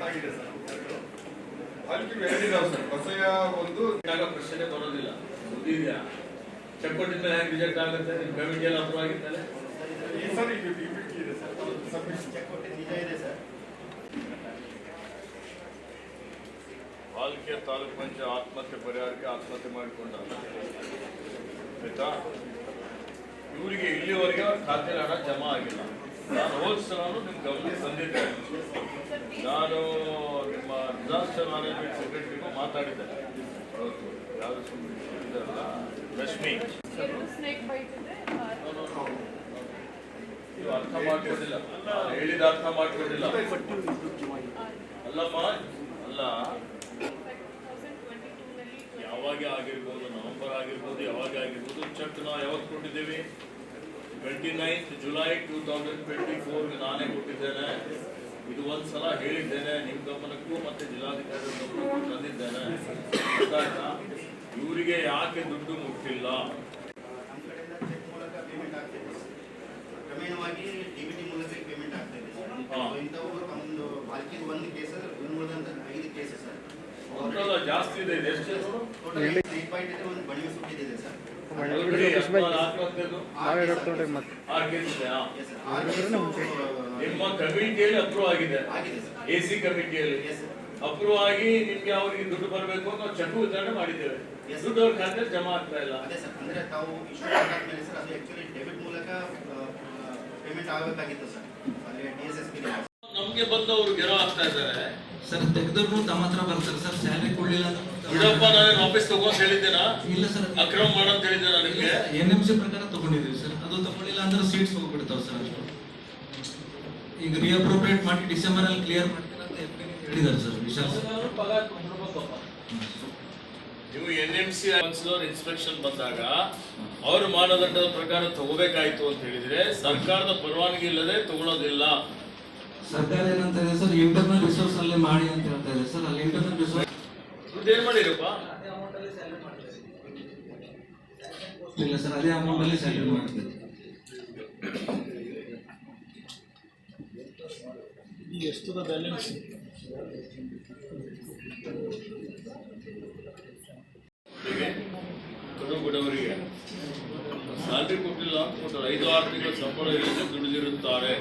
ಆಗಿದೆ ಸರ್. ಅದಕ್ಕೆ ಹೇಳಿದಾವೆ ಸರ್. ಹೊಸಯ ಒಂದು ಪ್ರಶ್ನೆ ಬರೋದಿಲ್ಲ. ಇದೆಯಾ ಚೆಕ್ ಕೊಟ್ಟಿದ್ದ ಹೇಗೆ ರಿಜೆಕ್ಟ್ ಆಗುತ್ತೆ? ನಿಮ್ಮ ಪೇಮೆಂಟ್ ಎಲ್ಲ ಅಪ್ರೂವ್ ಆಗಿದ್ದಾರೆ ಈ ಸರ್. ಈಗ ಡಿಬಿಟಿ ಇದೆ ಸರ್. ಸಬ್ಮಿಷನ್ ಚೆಕ್ ಕೊಟ್ಟಿದ್ದು ನಿಜ ಇದೆ ಸರ್. ಪಾಲಿಕೆ ತಾಲೂಕು ಪಂಚಾಯತ್ ಆತ್ಮಹತ್ಯೆ ಪರಿಹಾರಕ್ಕೆ ಆತ್ಮಹತ್ಯೆ ಮಾಡಿಕೊಂಡ ಆಯ್ತಾ. ಇವರಿಗೆ ಇಲ್ಲಿವರೆಗೆ ಖಾತೆ ಹಣ ಜಮಾ ಆಗಿಲ್ಲ. ನಾನು ಹೋದ ಸಲ ನಿಮ್ಮ ಗಮನಕ್ಕೆ ತಂದಿದ್ದೆ. ನಾನು ನಿಮ್ಮ ಡಿಸಾಸ್ಟರ್ ಮ್ಯಾನೇಜ್ಮೆಂಟ್ ಸೆಕ್ರೆಟರಿಗೂ ಮಾತಾಡಿದ್ದೆ. ಯಾರು ಇದ್ದಾರಲ್ಲ ರಶ್ಮಿ, ನೀವು ಅರ್ಥ ಮಾಡ್ಕೊಂಡಿಲ್ಲ. ಹೇಳಿದ ಅರ್ಥ ಮಾಡ್ಕೊಂಡಿಲ್ಲ. ಅಲ್ಲಮ್ಮ ಅಲ್ಲ, ಯಾವಾಗ ಆಗಿರ್ಬೋದು, ನವೆಂಬರ್ ಆಗಿರ್ಬೋದು, ಯಾವಾಗ ಆಗಿರ್ಬೋದು. ಚೆಕ್ ನಾವು ಯಾವತ್ತು ಕೊಟ್ಟಿದ್ದೇವೆ? 29 ಜುಲೈ 2024 ನಾನೇ ಕೊಟ್ಟಿದ್ದೇನೆ. ಇದು ಒಂದ್ಸಲ ಹೇಳಿದ್ದೇನೆ ನಿಮ್ಮ ಗಮನಕ್ಕೂ ಮತ್ತೆ ಜಿಲ್ಲಾಧಿಕಾರಿ ಗಮನಕ್ಕೂ ತಂದಿದ್ದೇನೆ. ಇವರಿಗೆ ಯಾಕೆ ದುಡ್ಡು ಮುಟ್ಟಿಲ್ಲ? ನಮ್ಮ ಕಡೆಯಿಂದ ಚೆಕ್ ಮೂಲಕ ಪೇಮೆಂಟ್ ಆಗ್ತಿದೆ ಸರ್. ಕ್ರಮೇಣವಾಗಿ ಡಿಬಿಟಿ ಮೂಲಕ ಪೇಮೆಂಟ್ ಆಗ್ತಾ ಇದೆ ಸರ್. ಇಂಥವು ತಮ್ಮದು ಬಾಲ್ಕಿದ ಒಂದು ಕೇಸ್, ಉಳಿದಂತ 5 ಕೇಸ್ ಸರ್. ಜಾಸ್ತಿ ಇದೆ. ಎಷ್ಟು ಟೋಟಲ್ 8 ಪಾಯಿಂಟ್ ಇದೆ. ಒಂದು ಬಡಿಮೆ ಸುಟ್ಟಿದೆ ಸರ್. ನಿಮ್ಮ ಕಮಿಟಿಯಲ್ಲಿ ಅಪ್ರೂವ್ ಆಗಿದೆ. ಎಸಿ ಕಮಿಟಿಯಲ್ಲಿ ಅಪ್ರೂವ್ ಆಗಿ ನಿಮ್ಗೆ ಅವರಿಗೆ ದುಡ್ಡು ಬರಬೇಕು ಅಂತ ನಾವು ಚೆಕ್ ವಿತರಣೆ ಮಾಡಿದ್ದೇವೆ. ದುಡ್ಡು ಅವ್ರ ಖಾತೆ ಜಮಾ ಆಗ್ತಾ ಇಲ್ಲ. ಅದೇ ಸರ್, ಅಂದ್ರೆ ತಾವು ಇಶ್ಯೂ ಆದ್ಮೇಲೆ ಸರ್ ಅದು ಆಕ್ಚುಲಿ ಡೆಬಿಟ್ ಮೂಲಕ ಪೇಮೆಂಟ್ ಆಗಬೇಕಾಗಿತ್ತು ಸರ್. ಅಲ್ಲಿ DSSP ನಮ್ಗೆ ಬಂದವರು ಗೆರೋ ಆಗ್ತಾ ಇದ್ದಾರೆ ಸರ್. ತೆಗೆದ್ರು ತಮ್ಮ ಹತ್ರ ಬರ್ತಾರೆ ಸರ್. ಸ್ಯಾಲರಿ ಕೊಡ್ಲಿಲ್ಲ ಬಿಡಪ್ಪ, ನಾನು ವಾಪಸ್ ತಗೊಂಡ್ ಹೇಳಿದ್ದೇನಾ? ಇಲ್ಲ ಸರ್, ಅಕ್ರಮ ಮಾಡಂತ ಹೇಳಿದ್ದೇನೆ. ನಿಮ್ಗೆ NMC ಪ್ರಕಾರ ತಗೊಂಡಿದ್ದೀವಿ ಸರ್. ಅದು ತಗೊಳ್ಳಿಲ್ಲ ಅಂದ್ರೆ ಸೀಟ್ಸ್ ಹೋಗ್ಬಿಡ್ತಾವ ಸರ್. ಅಷ್ಟು ಈಗ ರಿಅಪ್ರೋಪ್ರಿಯೇಟ್ ಮಾಡಿ ಡಿಸೆಂಬರ್ ಅಲ್ಲಿ ಕ್ಲಿಯರ್ ಮಾಡ್ತೀರಾ ಅಂತ ಹೇಳಿದ್ದಾರೆ ಸರ್. ವಿಶಾಲ್ ನೀವು NMC ಕೌನ್ಸಿಲರ್ ಇನ್ಸ್ಪೆಕ್ಷನ್ ಬಂದಾಗ ಅವರು ಮಾನದಂಡದ ಪ್ರಕಾರ ತಗೋಬೇಕಾಯ್ತು ಅಂತ ಹೇಳಿದ್ರೆ ಸರ್ಕಾರದ ಪರವಾನಗಿ ಇಲ್ಲದೆ ತಗೊಳ್ಳೋದಿಲ್ಲ. ಸರ್ಕಾರ ಏನಂತ ಇದೆ ಸರ್, ಇಂಟರ್ನಲ್ ರಿಸೋರ್ಸ್ ಅಲ್ಲಿ ಮಾಡಿ ಅಂತ ಹೇಳ್ತಾ ಇದೆ ಸರ್. ಅಲ್ಲಿ ಇಂಟರ್ನಲ್ ರಿಸೋರ್ಸ್ ಏನ್ ಮಾಡಿರಪ್ಪ? ಇಲ್ಲ ಸರ್, ಅದೇ ಅಮೌಂಟ್ ಅಲ್ಲಿ ಸ್ಯಾಲರಿ ಮಾಡ್ತೀವಿ. ಎಷ್ಟದ ಬ್ಯಾಲೆನ್ಸ್? ಕಡು ಬಡವರಿಗೆ ಸ್ಯಾಲರಿ ಕೊಟ್ಟಿಲ್ಲ ಅಂತ 5-6 ತಿಂಗಳ ಸಂಬಳ ಇಲ್ಲದೆ ದುಡಿದಿರುತ್ತಾರೆ.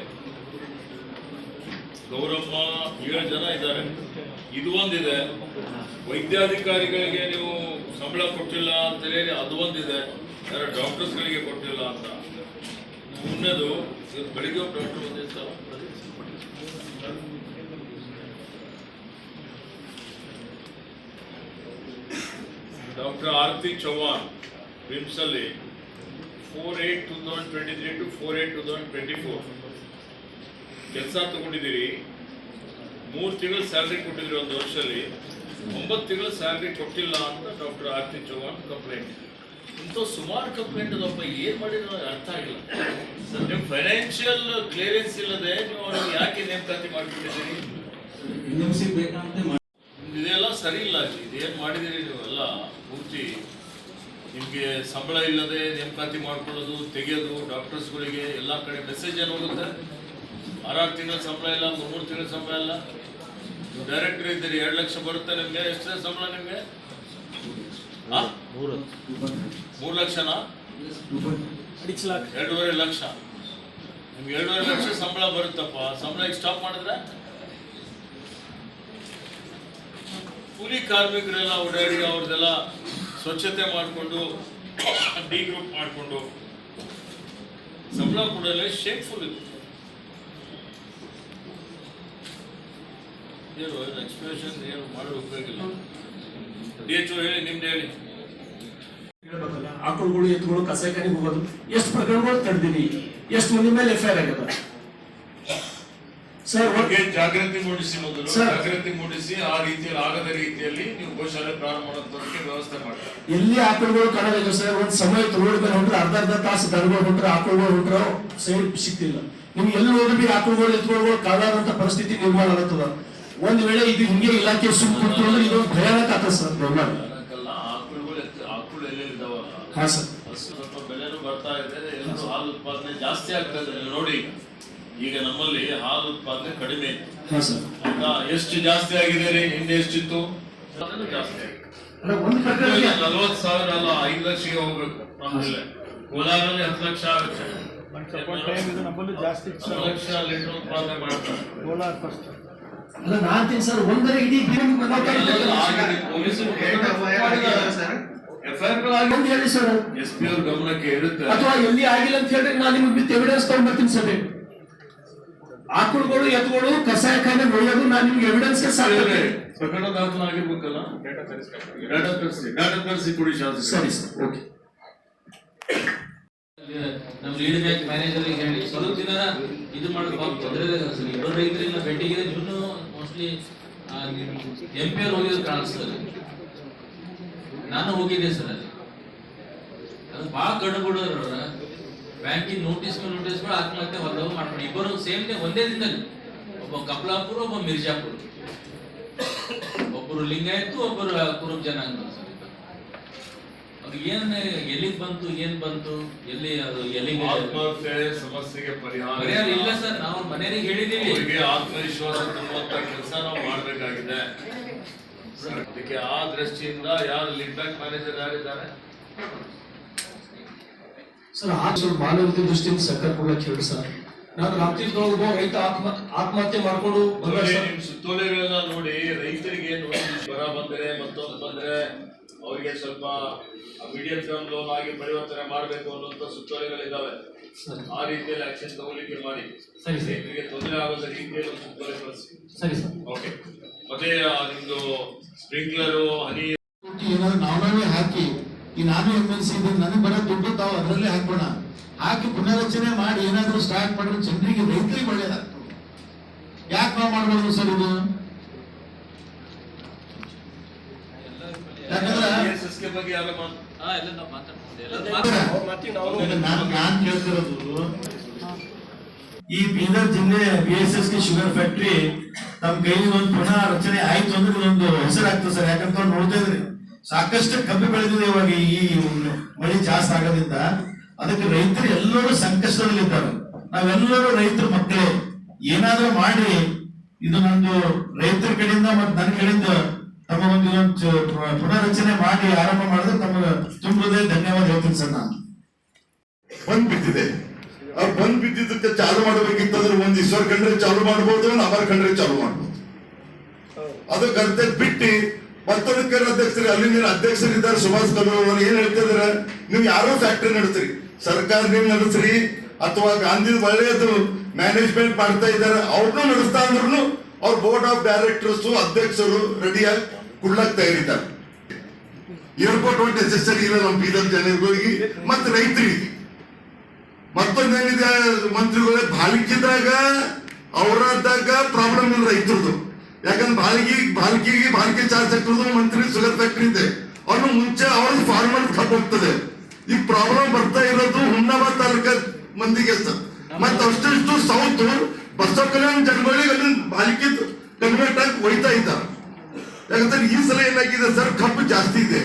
ಗೌರಮ್ಮ 7 ಜನ ಇದ್ದಾರೆ. ಇದು ಒಂದಿದೆ. ವೈದ್ಯಾಧಿಕಾರಿಗಳಿಗೆ ನೀವು ಸಂಬಳ ಕೊಟ್ಟಿಲ್ಲ ಅಂತ ಹೇಳಿ ಅದು ಒಂದಿದೆ. ಯಾರ ಡಾಕ್ಟರ್ಸ್ಗಳಿಗೆ ಕೊಟ್ಟಿಲ್ಲ ಅಂತ. ಮುಂದೆದು ಬೆಳಿಗ್ಗೆ ಡಾಕ್ಟರ್ ಬಂದಿರ್ತಾರೆ. ಡಾಕ್ಟರ್ ಆರತಿ ಚೌಹಾಣ್ ರಿಮ್ಸ್ ಅಲ್ಲಿ 4/8/2023 to 4/8/2024 ಕೆಲಸ ತಗೊಂಡಿದ್ದೀರಿ. 3 ತಿಂಗಳು ಸ್ಯಾಲರಿ ಕೊಟ್ಟಿದ್ರಿ ಒಂದು ವರ್ಷದಲ್ಲಿ. 9 ತಿಂಗಳು ಸ್ಯಾಲರಿ ಕೊಟ್ಟಿಲ್ಲ ಅಂತ ಡಾಕ್ಟರ್ ಆರತಿ ಚೌಹಾಣ್ ಕಂಪ್ಲೇಂಟ್. ಇಂಥ ಸುಮಾರು ಕಂಪ್ಲೇಂಟ್ ಅದಪ್ಪ. ಏನ್ ಮಾಡಿದ್ರೆ ನನಗೆ ಅರ್ಥ ಆಗಿಲ್ಲ. ನಿಮ್ ಫೈನಾನ್ಷಿಯಲ್ ಕ್ಲಿಯರೆನ್ಸ್ ಇಲ್ಲದೆ ನೀವು ಅವ್ರಿಗೆ ಯಾಕೆ ನೇಮಕಾತಿ ಮಾಡಿಬಿಟ್ಟಿದ್ದೀರಿ? NMC ಬೇಕಂತ ಇದೆಲ್ಲ ಸರಿ ಇಲ್ಲ. ಇದೇನು ಮಾಡಿದಿರಿ ನೀವೆಲ್ಲ ಪೂರ್ತಿ. ನಿಮಗೆ ಸಂಬಳ ಇಲ್ಲದೆ ನೇಮಕಾತಿ ಮಾಡ್ಕೊಳ್ಳೋದು, ತೆಗೆಯೋದು, ಡಾಕ್ಟರ್ಸ್ಗಳಿಗೆ ಎಲ್ಲ ಕಡೆ ಮೆಸೇಜ್ ಏನು ಹೋಗುತ್ತೆ? 6 ತಿಂಗಳ ಸಂಬಳ ಇಲ್ಲ, 3 ತಿಂಗಳ ಸಂಬಳ ಇಲ್ಲ. ನೀವು ಡೈರೆಕ್ಟರ್ ಇದ್ದೀರಿ, 2 ಲಕ್ಷ ಬರುತ್ತೆ ನಿಮಗೆ. ಎಷ್ಟಿದೆ ಸಂಬಳ ನಿಮಗೆ? 3 ಲಕ್ಷನಾ? 2.5 ಲಕ್ಷ. ನಿಮ್ಗೆ 2.5 ಲಕ್ಷ ಸಂಬಳ ಬರುತ್ತಪ್ಪ. ಸಂಬಳ ಈಗ ಸ್ಟಾಪ್ ಮಾಡಿದ್ರೆ ಕೂಲಿ ಕಾರ್ಮಿಕರೆಲ್ಲ ಓಡಾಡಿ ಅವ್ರದ್ದೆಲ್ಲ ಸ್ವಚ್ಛತೆ ಮಾಡಿಕೊಂಡು ಡಿ ಗ್ರೂಪ್ ಮಾಡಿಕೊಂಡು ಸಂಬಳ ಕೊಡಲೇ ಶೇಕ್ಫುಲ್ ಇದು. ಏನು ಎಕ್ಸ್ಪ್ರೆಷನ್ ಏನು ಮಾಡೋ ಉಪಯೋಗ ಇಲ್ಲ. DHO ಹೇಳಿ, ನಿಮ್ದು ಹೇಳಿ. ಆಕಳುಗಳು ಎತ್ತುಗಳು ಕಸಾಯಿಖಾನೆಗೆ ಹೋಗೋದು ಎಷ್ಟು ಪ್ರಕರಣಗಳು ತಡೆದಿರಿ? ಎಷ್ಟು ಮಂದಿ ಮೇಲೆ FIR ಆಗ್ಯದ ಸರ್? ಜಾಗೃತಿ ಮೂಡಿಸಿ, ಮೊದಲು ಜಾಗೃತಿ ಮೂಡಿಸಿ ಆ ರೀತಿಯಲ್ಲಿ ಆಗದ ರೀತಿಯಲ್ಲಿ ನೀವು ಗೋಶಾಲೆ ಪ್ರಾರಂಭ ಮಾಡೋದಕ್ಕೆ ವ್ಯವಸ್ಥೆ ಮಾಡಿ. ಎಲ್ಲಿ ಆಕಳುಗಳು ಕಾಣಬೇಕು ಸರ್? ಒಂದ್ ಸಮಯ ರೋಡ್ ಮೇಲೆ ಹೊಂಟ್ರೆ ಅರ್ಧ ತಾಸು ದನಗಳು ಹೊಂಟ್ರೆ ಆಕಳುಗಳು ಹೊಂಟ್ರೆ ಸೈಡ್ ಸಿಗ್ತಿಲ್ಲ. ನಿಮ್ಗೆ ಎಲ್ಲಿ ಹೋಗಿ ಆಕಳುಗಳು ಎತ್ತುಗಳು ಕಾಲಾದಂತ ಪರಿಸ್ಥಿತಿ ನಿರ್ಮಾಣ ಆಗ್ತದ. ಒಂದ್ ವೇಳೆ ಇದು ಹಿಂಗೆ ಇಲಾಖೆ ಸುಮ್ ಕೊಡ್ತು ಅಂದ್ರೆ ಇದೊಂದು ಭಯಾನಕ ಆಗ್ತದೆ ಸರ್. ಆಕಳು ಎಲ್ಲೆಲ್ಲಿ ಇದಾವಲ್ಲ, ಹಾ ಸರ್, ಸ್ವಲ್ಪ ಬೆಲೆನೂ ಬರ್ತಾ ಇದೆ. ಎಲ್ಲರೂ ಹಾಲು ಉತ್ಪಾದನೆ ಜಾಸ್ತಿ ಆಗ್ತಾ ಇದೆ ನೋಡಿ. ಈಗ ನಮ್ಮಲ್ಲಿ ಹಾಲು ಉತ್ಪಾದನೆ ಕಡಿಮೆ ಇದೆ. ಹಾ ಸರ್. ಹೌದಾ? ಎಷ್ಟು ಜಾಸ್ತಿ ಆಗಿದೆ ರೀ? ಹಿಂದೆ ಎಷ್ಟಿತ್ತು? ಅದನ್ನು ಜಾಸ್ತಿ ಆಗಿದೆ. ಅಲ್ಲ, ಒಂದು ಪ್ರಕಾರ 40,000 ಅಲ್ಲ, 5 ಲಕ್ಷಕ್ಕೆ ಹೋಗ್ಬೇಕು. ನಮ್ಮಲ್ಲಿ ಕೋಲಾರಲ್ಲಿ 10 ಲಕ್ಷ ಆಗುತ್ತೆ. 10 ಲಕ್ಷ ಲೀಟರ್ ಉತ್ಪಾದನೆ ಮಾಡ್ತಾರೆ. ಅಲ್ಲ, ನಾನ್ ತಿನ್ ಸರ್ ಒಂದರ ಇಡೀ ಪೊಲೀಸರು ಒಂದು ಹೇಳಿ ಸರ್, SP ಅವ್ರ ಗಮನಕ್ಕೆ ಇರುತ್ತೆ. ಅಥವಾ ಎಲ್ಲಿ ಆಗಿಲ್ಲ ಅಂತ ಹೇಳಿ ನಾನು ನಿಮ್ಗೆ ವಿತ್ ಎವಿಡೆನ್ಸ್ ತಗೊಂಡ್ ಬರ್ತೀನಿ ಸರ್. ಆಕಳುಗಳು ಎತ್ತುಗಳು ಕಸಾಯಖಾನೆ ಒಯ್ಯೋದು ನಾನು ನಿಮ್ಗೆ ಎವಿಡೆನ್ಸ್ ಸಾಧ್ಯ. ಪ್ರಕರಣ ದಾಖಲೆ ಆಗಿರ್ಬೇಕಲ್ಲ, ಡಾಟಾ ತರಿಸಿ ಕೊಡಿ ಶಾಸಕ. ಸರಿ ಸರ್, ಓಕೆ. ನಮ್ಮ ಲೀಡ್ ಬ್ಯಾಂಕ್ ಮ್ಯಾನೇಜರ್ ಹೇಳಿ ಸ್ವಲ್ಪ ದಿನ ಇದು ಮಾಡೋದು ತೊಂದರೆ ಇಲ್ಲ ಸರ್. ಇಬ್ಬರು ರೈತರಿಲ್ಲ ಭೇಟಿಗೆ ಇನ್ನೂ ಮೋಸ್ಟ್ಲಿ MP ಅವ್ರು ಹೋಗಿದ್ರು ಕಾಣಿಸ್ತದೆ. ನಾನು ಹೋಗಿದ್ದೆ ಸರ್ ಅಲ್ಲಿ. ಅದು ಭಾಳ ಗಡಬಡವ್ರ ಬ್ಯಾಂಕಿನ ನೋಟಿಸ್ಗಳು ಆತ್ಮಹತ್ಯೆ ಹೊಲವು ಮಾಡ್ಕೊಂಡು ಇಬ್ಬರು ಸೇಮ್ ಒಂದೇ ದಿನದಲ್ಲಿ, ಒಬ್ಬ ಕಪ್ಲಾಪುರ, ಒಬ್ಬ ಮಿರ್ಜಾಪುರ, ಒಬ್ಬರು ಲಿಂಗಾಯತ್ತು, ಒಬ್ಬರು ಕುರುಬ ಜನಾಂಗ ಸರ್. ಅದು ಎಲ್ಲಿಗೆ ಬಂತು, ಏನ್ ಬಂತು, ಎಲ್ಲಿ ಅದು ಎಲ್ಲಿಗೆ ಆತ್ಮಹತ್ಯೆ ಸಮಸ್ಯೆಗೆ ಪರಿಹಾರ ಇಲ್ಲ ಸರ್. ನಾವು ಮನೆಯವರಿಗೆ ಹೇಳಿದ್ದೀವಿ, ಅವರಿಗೆ ಆತ್ಮವಿಶ್ವಾಸ ತುಂಬುವಂತ ಕೆಲಸ ನಾವು ಮಾಡಬೇಕಾಗಿದೆ. ಅದಕ್ಕೆ ಆ ದೃಷ್ಟಿಯಿಂದ ಯಾರು ಲೀಡ್ ಬ್ಯಾಂಕ್ ಮ್ಯಾನೇಜರ್ ಯಾರಿದ್ದಾರೆ ಸರ್, ಮಾನವೀಯತೆ ದೃಷ್ಟಿಯಿಂದ ಸರ್ಕಾರ ಕೊಡ್ಲಕ್ಕೆ ಹೇಳಿ ಸರ್. ನಾನು ರಾತ್ರಿದೊಳಗೆ ರೈತ ಆತ್ಮಹತ್ಯೆ ಮಾಡ್ಕೊಂಡು ನಿಮ್ ಸುತ್ತೋಲೆಗಳನ್ನ ನೋಡಿ, ರೈತರಿಗೆ ನೋಡಿ ಬರ ಬಂದರೆ ಮತ್ತೊಂದು ಬಂದ್ರೆ ಅವರಿಗೆ ಸ್ವಲ್ಪ ಮೀಡಿಯಂ ಟರ್ಮ್ ಲೋನ್ ಆಗಿ ಪರಿವರ್ತನೆ ಮಾಡಬೇಕು ಅನ್ನುವಂಥ ಸುತ್ತೋಲೆಗಳಿದ್ದಾವೆ. ಆ ರೀತಿಯಲ್ಲಿ ಆಕ್ಷನ್ ತಗೊಳ್ಳಿಕ್ಕೆ ಮಾಡಿ. ಸರಿ ಸರ್, ರೈತರಿಗೆ ತೊಂದರೆ ಆಗದ ರೀತಿಯಲ್ಲಿ ಒಂದು ಸುತ್ತೋಲೆ ಕಳಿಸಿ. ಸರಿ ಸರ್, ಓಕೆ. ಮತ್ತೆ ನಿಮ್ದು ಸ್ಪ್ರಿಂಕ್ಲರು, ಹನಿ ಏನಾದ್ರು ನಾವೇ ಹಾಕಿ, ಈ ನಾನು MNC ನನಗೆ ಬರೋ ದುಡ್ಡು ತಾವು ಅದರಲ್ಲೇ ಹಾಕೋಣ, ಹಾಕಿ ಪುನರ್ರಚನೆ ಮಾಡಿ ಏನಾದ್ರು ಸ್ಟಾರ್ಟ್ ಮಾಡಿದ್ರೆ ಜನರಿಗೆ, ರೈತರಿಗೆ ಒಳ್ಳೇದಾಗ್ತದೆ. ಯಾಕೆ ನಾವು ಮಾಡ್ಬಾರ್ದು ಸರ್ ಇದು? ಯಾಕಂದ್ರೆ BSSK ಬಗ್ಗೆ ಯಾರು ಎಲ್ಲ ನಾವು ಮಾತಾಡ್ತೀವಿ. ನಾನ್ ಕೇಳ್ತಿರೋದು, ಈ ಬೀದರ್ ಜಿಲ್ಲೆ BSSK ಶುಗರ್ ಫ್ಯಾಕ್ಟ್ರಿ ನಮ್ ಕೈಲಿ ಒಂದು ಪುನಃ ರಚನೆ ಆಯ್ತು ಅಂದ್ರೆ ಇದೊಂದು ಹೆಸರಾಗ್ತದೆ ಸರ್. ಯಾಕಂತ ನೋಡ್ತಾ ಇದ್ರಿ ಸಾಕಷ್ಟು ಕಬ್ಬು ಬೆಳೆದಿದೆ ಇವಾಗ. ಈ ಮಳೆ ಜಾಸ್ತಿ ಆಗೋದ್ರಿಂದ ಅದಕ್ಕೆ ರೈತರು ಎಲ್ಲರೂ ಸಂಕಷ್ಟದಲ್ಲಿದ್ದಾರೆ. ನಾವೆಲ್ಲರೂ ರೈತರ ಮಕ್ಕಳೇ, ಏನಾದ್ರೂ ಮಾಡಿ ಇದು ನಂದು ರೈತರ ಕಡೆಯಿಂದ ಮತ್ತು ನನ್ನ ಕಡೆಯಿಂದ ತಮ್ಮ ಒಂದು ಪುನರ್ರಚನೆ ಮಾಡಿ ಆರಂಭ ಮಾಡಿದ್ರೆ ತಮಗೆ ತುಂಬದೇ ಧನ್ಯವಾದ ಹೇಳ್ತೀನಿ ಸರ್. ನಾನು ಬಂದ್ ಬಿದ್ದಿದೆ, ಆ ಬಂದ್ ಬಿದ್ದಿದ್ದಕ್ಕೆ ಚಾಲು ಮಾಡಬೇಕಿತ್ತಂದ್ರೆ ಒಂದ್ ಈಶ್ವರ್ ಖಂಡ್ರೆ ಚಾಲು ಮಾಡಬಹುದು, ಅಮರ್ ಖಂಡ್ರೆ ಚಾಲು ಮಾಡಬಹುದು. ಅದಕ್ಕೆ ಅರ್ಥ ಬಿಟ್ಟು ಮತ್ತೊಂದು ಅಧ್ಯಕ್ಷರು, ಅಲ್ಲಿನ ಅಧ್ಯಕ್ಷರಿದ್ದಾರೆ ಸುಭಾಷ್ ಕಲ್ಲೂರ್ ಅವರು ಏನ್ ಹೇಳ್ತಿದಾರೆ, ನೀವು ಯಾರೋ ಫ್ಯಾಕ್ಟರಿ ನಡೆಸ್ರಿ, ಸರ್ಕಾರ ನೀವು ನಡೆಸ್ರಿ, ಅಥವಾ ಗಾಂಧಿ ಒಳ್ಳೆಯದು ಮ್ಯಾನೇಜ್ಮೆಂಟ್ ಮಾಡ್ತಾ ಇದ್ದಾರೆ ಅವ್ರನ್ನೂ ನಡೆಸ್ತಾ ಅಂದ್ರೂ ಅವ್ರ ಬೋರ್ಡ್ ಆಫ್ ಡೈರೆಕ್ಟರ್ಸ್ ಅಧ್ಯಕ್ಷರು ರೆಡಿಯಾಗಿ ಕೊಡ್ಲಕ್ ತಯಾರಿದ್ದಾರೆ. ಏರ್ಪೋರ್ಟ್ ಒಂದು ನೆಸೆಸರಿ ಇಲ್ಲ ನಮ್ಮ ಬೀದರ್ ಜನಗಳಿಗೆ ಮತ್ತೆ ರೈತರಿಗೆ. ಮತ್ತೊಂದೇನಿದೆ ಮಂತ್ರಿಗಳೇ, ಬಾಲಿಕಿದ್ರಾಗ ಅವರದ್ದಾಗ ಪ್ರಾಬ್ಲಮ್ ಇಲ್ಲ ರೈತರದು. ಯಾಕಂದ್ರೆ ಬಾಲ್ಕಿ ಚಾರ್ಜ್ ಸೆಕ್ಟರ್ದು ಮಂತ್ರಿ ಶುಗರ್ ಫ್ಯಾಕ್ಟ್ರಿ ಇದೆ, ಅವ್ರನ್ನ ಮುಂಚೆ ಅವ್ರದ್ದು ಫಾರ್ಮರ್ ಕಪ್ ಹೋಗ್ತದೆ. ಈ ಪ್ರಾಬ್ಲಮ್ ಬರ್ತಾ ಇರೋದು ಹುಮ್ನಾಬಾದ್ ತಾಲೂಕ ಮಂದಿಗೆ ಸರ್. ಮತ್ತೆ ಅಷ್ಟು ಸೌತ್ ಬಸವ ಕಲ್ಯಾಣ ಜನಗಳಿಗೆ ಅಲ್ಲಿ ಬಾಲ್ಕಿ ಕನ್ವರ್ಟ್ ಆಗಿ ಒಯ್ತಾ ಇದ್ದಾರೆ. ಯಾಕಂದ್ರೆ ಈ ಸಲ ಏನಾಗಿದೆ ಸರ್, ಕಬ್ಬು ಜಾಸ್ತಿ ಇದೆ,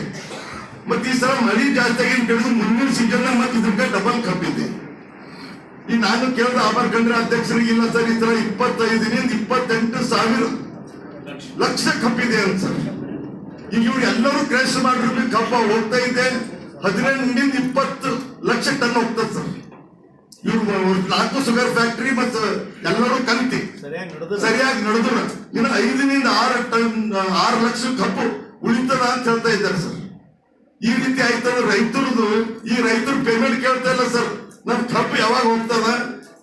ಮತ್ತೆ ಈ ಸಲ ಮಳಿ ಜಾಸ್ತಿ ಆಗಿ ಕೇಳಿದ್ರು ಮುಂದಿನ ಸೀಸನ್ ಮತ್ತೆ ಇದಕ್ಕೆ ಡಬಲ್ ಕಬ್ಬು ಇದೆ. ಈ ನಾನು ಕೇಳಿದ ಆಭಾರ್ ಖಂಡ್ರೆ ಅಧ್ಯಕ್ಷರಿಗೆ, ಇಲ್ಲ ಸರ್ ಈ ಸಲ 25,000 ಲಕ್ಷ ಕಬ್ಬಿದೆ ಅಂತ ಸರ್. ಈಗ ಇವ್ರು ಎಲ್ಲರೂ ಕ್ರಾಶ್ ಮಾಡಿದ್ರು ಕಬ್ಬ ಹೋಗ್ತಾ ಇದೆ 18-20 ಲಕ್ಷ ಟನ್ ಹೋಗ್ತದೆ ಸರ್. ಇವ್ರು 4 ಶುಗರ್ ಫ್ಯಾಕ್ಟರಿ ಮತ್ತು ಎಲ್ಲರೂ ಕಲ್ತಿ ಸರಿಯಾಗಿ ನಡೆದ್ರು ಇನ್ನು 5-6 ಲಕ್ಷ ಕಬ್ಬು ಉಳಿತದ ಅಂತ ಹೇಳ್ತಾ ಇದ್ದಾರೆ ಸರ್. ಈ ರೀತಿ ಆಯ್ತಂದ್ರೆ ರೈತರದು, ಈ ರೈತರು ಪೇಮೆಂಟ್ ಕೇಳ್ತಾ ಇಲ್ಲ ಸರ್. ನಮ್ ಕಬ್ಬು ಯಾವಾಗ ಹೋಗ್ತದ,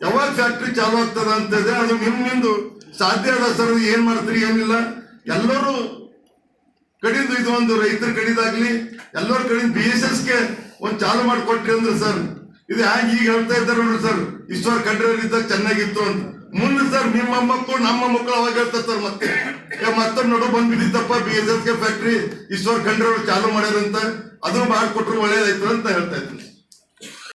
ಯಾವಾಗ ಫ್ಯಾಕ್ಟ್ರಿ ಚಾಲು ಆಗ್ತದ ಅಂತ ಇದೆ. ಅದು ನಿಮ್ಮಿಂದು ಸಾಧ್ಯ ಅದ ಸರ್. ಏನ್ ಮಾಡ್ತೀರಿ ಏನಿಲ್ಲ, ಎಲ್ಲರೂ ಕಡಿದು ಇದು ಒಂದು ರೈತರ ಕಡಿದಾಗ್ಲಿ ಎಲ್ಲರ ಕಡಿಂದ BSSK ಒಂದು ಚಾಲು ಮಾಡಿಕೊಟ್ರಿ ಅಂದ್ರೆ ಸರ್, ಇದು ಹ್ಯಾಂಗ ಈಗ ಹೇಳ್ತಾ ಇದ್ದಾರೆ ನೋಡ್ರಿ ಸರ್, ಈಶ್ವರ್ ಖಂಡ್ರೆ ಇದ್ದಾಗ ಚೆನ್ನಾಗಿತ್ತು ಅಂತ. ಮುಂದೆ ಸರ್ ನಿಮ್ಮ ಮಕ್ಕಳು ನಮ್ಮ ಮಕ್ಕಳು ಅವಾಗ ಹೇಳ್ತಾರೆ ಸರ್, ಮತ್ತೆ ನಡು ಬಂದ್ಬಿಟ್ಟಿತ್ತಪ್ಪ BSSK ಫ್ಯಾಕ್ಟ್ರಿ ಈಶ್ವರ್ ಖಂಡ್ರೆ ಅವರು ಚಾಲು ಮಾಡ್ಯಾರಂತ, ಅದನ್ನು ಮಾಡಿಕೊಟ್ರು ಒಳ್ಳೇದಾಯ್ತು ಅಂತ ಹೇಳ್ತಾ ಇದ್ದೀನಿ.